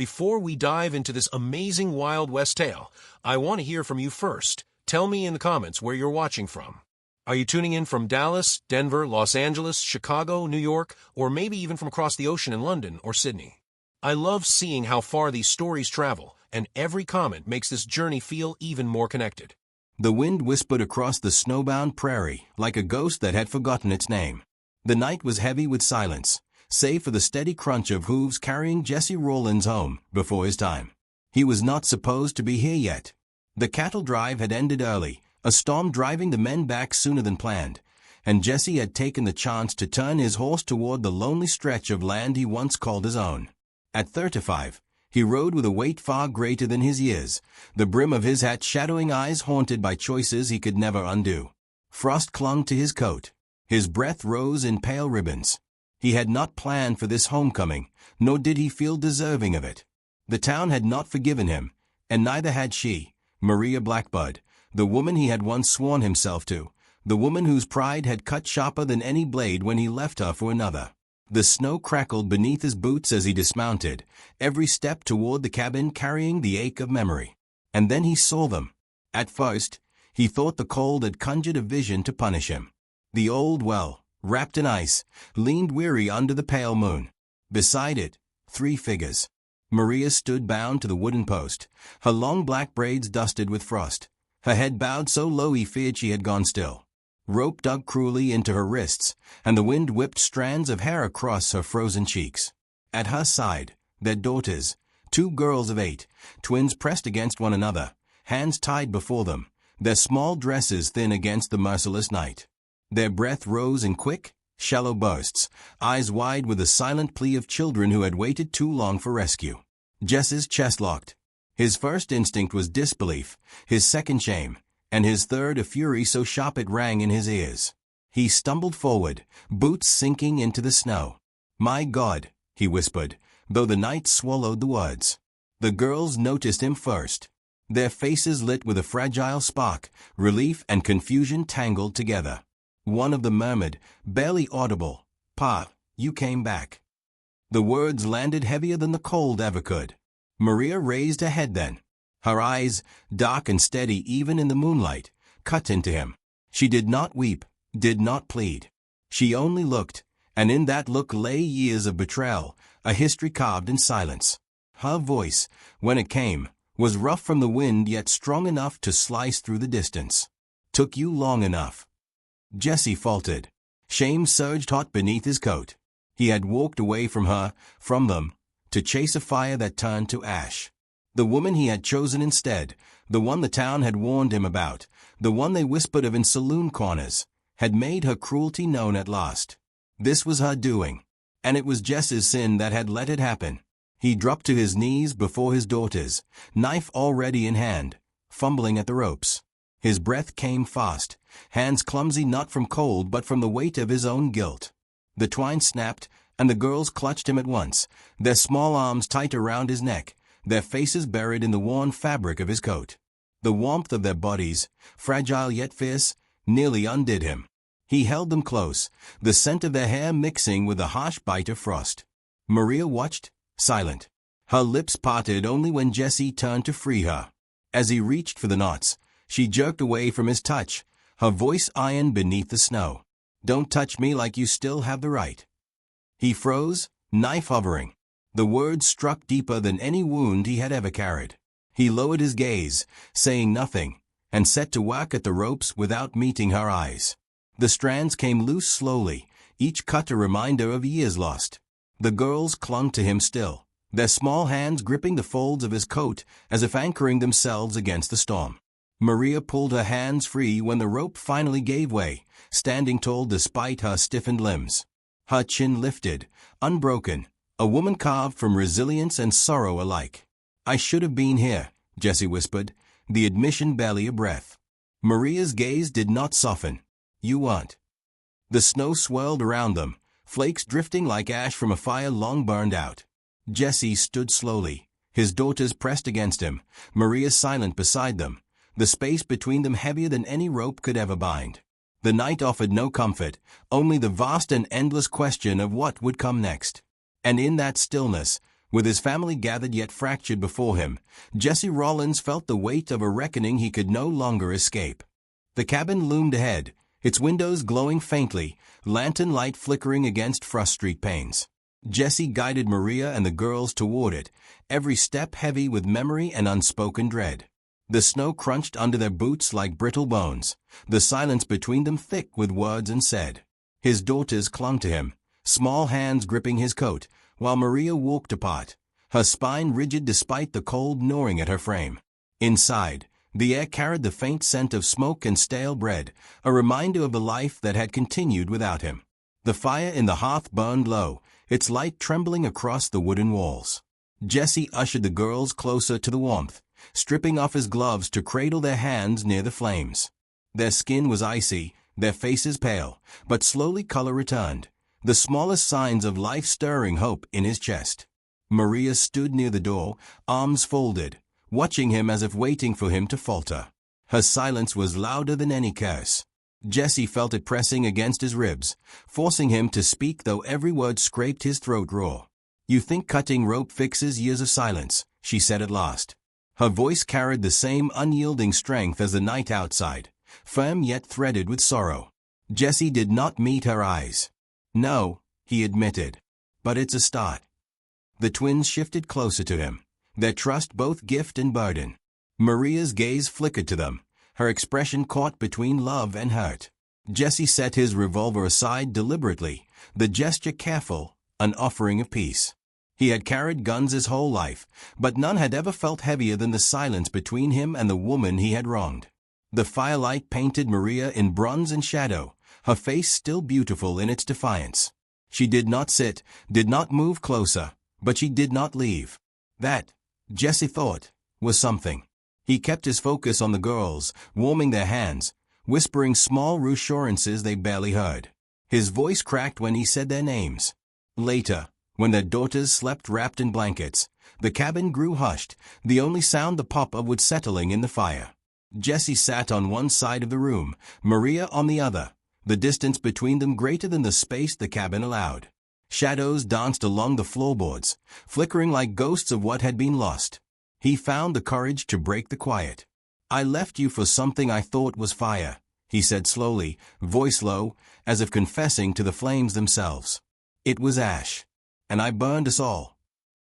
before we dive into this amazing Wild West tale, I want to hear from you first. Tell me in the comments where you're watching from. Are you tuning in from Dallas, Denver, Los Angeles, Chicago, New York, or maybe even from across the ocean in London or Sydney? I love seeing how far these stories travel, and every comment makes this journey feel even more connected. The wind whispered across the snowbound prairie like a ghost that had forgotten its name. The night was heavy with silence, save for the steady crunch of hooves carrying Jesse Rawlins home before his time. He was not supposed to be here yet. The cattle drive had ended early, a storm driving the men back sooner than planned, and Jesse had taken the chance to turn his horse toward the lonely stretch of land he once called his own. At 35, he rode with a weight far greater than his years, the brim of his hat shadowing eyes haunted by choices he could never undo. Frost clung to his coat. His breath rose in pale ribbons. He had not planned for this homecoming, nor did he feel deserving of it. The town had not forgiven him, and neither had she, Maria Blackbud, the woman he had once sworn himself to, the woman whose pride had cut sharper than any blade when he left her for another. The snow crackled beneath his boots as he dismounted, every step toward the cabin carrying the ache of memory. And then he saw them. At first, he thought the cold had conjured a vision to punish him. The old well, wrapped in ice, leaned weary under the pale moon. Beside it, 3 figures. Maria stood bound to the wooden post, her long black braids dusted with frost, her head bowed so low he feared she had gone still. Rope dug cruelly into her wrists, and the wind whipped strands of hair across her frozen cheeks. At her side, their daughters, 2 girls of 8, twins pressed against one another, hands tied before them, their small dresses thin against the merciless night. Their breath rose in quick, shallow bursts, eyes wide with the silent plea of children who had waited too long for rescue. Jess's chest locked. His first instinct was disbelief, his second shame, and his third a fury so sharp it rang in his ears. He stumbled forward, boots sinking into the snow. "My God," he whispered, though the night swallowed the words. The girls noticed him first. Their faces lit with a fragile spark, relief and confusion tangled together. One of them murmured, barely audible, "Pa, you came back." The words landed heavier than the cold ever could. Maria raised her head then. Her eyes, dark and steady even in the moonlight, cut into him. She did not weep, did not plead. She only looked, and in that look lay years of betrayal, a history carved in silence. Her voice, when it came, was rough from the wind yet strong enough to slice through the distance. "Took you long enough." Jesse faltered. Shame surged hot beneath his coat. He had walked away from her, from them, to chase a fire that turned to ash. The woman he had chosen instead, the one the town had warned him about, the one they whispered of in saloon corners, had made her cruelty known at last. This was her doing, and it was Jess's sin that had let it happen. He dropped to his knees before his daughters, knife already in hand, fumbling at the ropes. His breath came fast, hands clumsy not from cold but from the weight of his own guilt. The twine snapped, and the girls clutched him at once, their small arms tight around his neck, their faces buried in the worn fabric of his coat. The warmth of their bodies, fragile yet fierce, nearly undid him. He held them close, the scent of their hair mixing with the harsh bite of frost. Maria watched, silent. Her lips parted only when Jesse turned to free her. As he reached for the knots, she jerked away from his touch, her voice iron beneath the snow. "Don't touch me like you still have the right." He froze, knife hovering. The words struck deeper than any wound he had ever carried. He lowered his gaze, saying nothing, and set to work at the ropes without meeting her eyes. The strands came loose slowly, each cut a reminder of years lost. The girls clung to him still, their small hands gripping the folds of his coat as if anchoring themselves against the storm. Maria pulled her hands free when the rope finally gave way, standing tall despite her stiffened limbs. Her chin lifted, unbroken, a woman carved from resilience and sorrow alike. "I should have been here," Jesse whispered, the admission barely a breath. Maria's gaze did not soften. "You weren't." The snow swirled around them, flakes drifting like ash from a fire long burned out. Jesse stood slowly, his daughters pressed against him, Maria silent beside them, the space between them heavier than any rope could ever bind. The night offered no comfort, only the vast and endless question of what would come next. And in that stillness, With his family gathered yet fractured before him, Jesse Rollins felt the weight of a reckoning he could no longer escape. The cabin loomed ahead, its windows glowing faintly, lantern light flickering against frost-streaked panes. Jesse guided Maria and the girls toward it, every step heavy with memory and unspoken dread. The snow crunched under their boots like brittle bones, the silence between them thick with words unsaid. His daughters clung to him, small hands gripping his coat, while Maria walked apart, her spine rigid despite the cold gnawing at her frame. Inside, the air carried the faint scent of smoke and stale bread, a reminder of the life that had continued without him. The fire in the hearth burned low, its light trembling across the wooden walls. Jesse ushered the girls closer to the warmth, stripping off his gloves to cradle their hands near the flames. Their skin was icy, their faces pale, but slowly color returned, the smallest signs of life-stirring hope in his chest. Maria stood near the door, arms folded, watching him as if waiting for him to falter. Her silence was louder than any curse. Jesse felt it pressing against his ribs, forcing him to speak though every word scraped his throat raw. "You think cutting rope fixes years of silence," she said at last. Her voice carried the same unyielding strength as the night outside, firm yet threaded with sorrow. Jesse did not meet her eyes. "No," he admitted. "But it's a start." The twins shifted closer to him, their trust both gift and burden. Maria's gaze flickered to them, her expression caught between love and hurt. Jesse set his revolver aside deliberately, the gesture careful, an offering of peace. He had carried guns his whole life, but none had ever felt heavier than the silence between him and the woman he had wronged. The firelight painted Maria in bronze and shadow, her face still beautiful in its defiance. She did not sit, did not move closer, but she did not leave. That, Jesse thought, was something. He kept his focus on the girls, warming their hands, whispering small reassurances they barely heard. His voice cracked when he said their names. Later, when their daughters slept wrapped in blankets, the cabin grew hushed, the only sound the pop of wood settling in the fire. Jesse sat on one side of the room, Maria on the other, the distance between them greater than the space the cabin allowed. Shadows danced along the floorboards, flickering like ghosts of what had been lost. He found the courage to break the quiet. "I left you for something I thought was fire," he said slowly, voice low, as if confessing to the flames themselves. "It was ash. And I burned us all."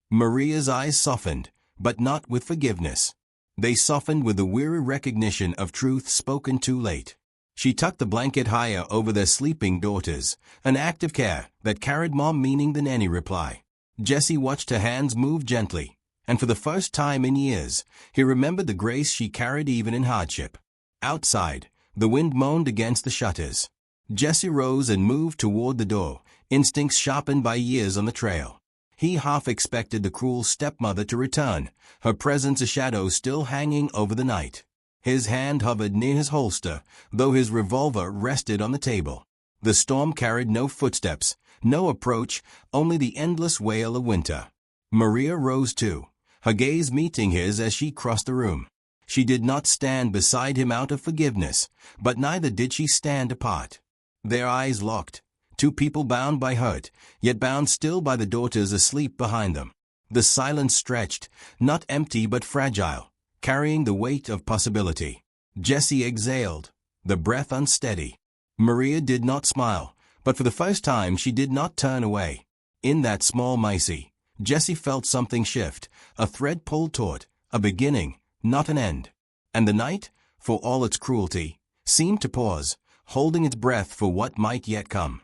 Maria's eyes softened, but not with forgiveness. They softened with the weary recognition of truth spoken too late. She tucked the blanket higher over their sleeping daughters, an act of care that carried more meaning than any reply. Jesse watched her hands move gently, and for the first time in years, he remembered the grace she carried even in hardship. Outside, the wind moaned against the shutters. Jesse rose and moved toward the door, instincts sharpened by years on the trail. He half expected the cruel stepmother to return, her presence a shadow still hanging over the night. His hand hovered near his holster, though his revolver rested on the table. The storm carried no footsteps, no approach, only the endless wail of winter. Maria rose too, her gaze meeting his as she crossed the room. She did not stand beside him out of forgiveness, but neither did she stand apart. Their eyes locked, two people bound by hurt, yet bound still by the daughters asleep behind them. The silence stretched, not empty but fragile, carrying the weight of possibility. Jesse exhaled, the breath unsteady. Maria did not smile, but for the first time she did not turn away. In that small micey, Jesse felt something shift, a thread pulled taut, a beginning, not an end. And the night, for all its cruelty, seemed to pause, holding its breath for what might yet come.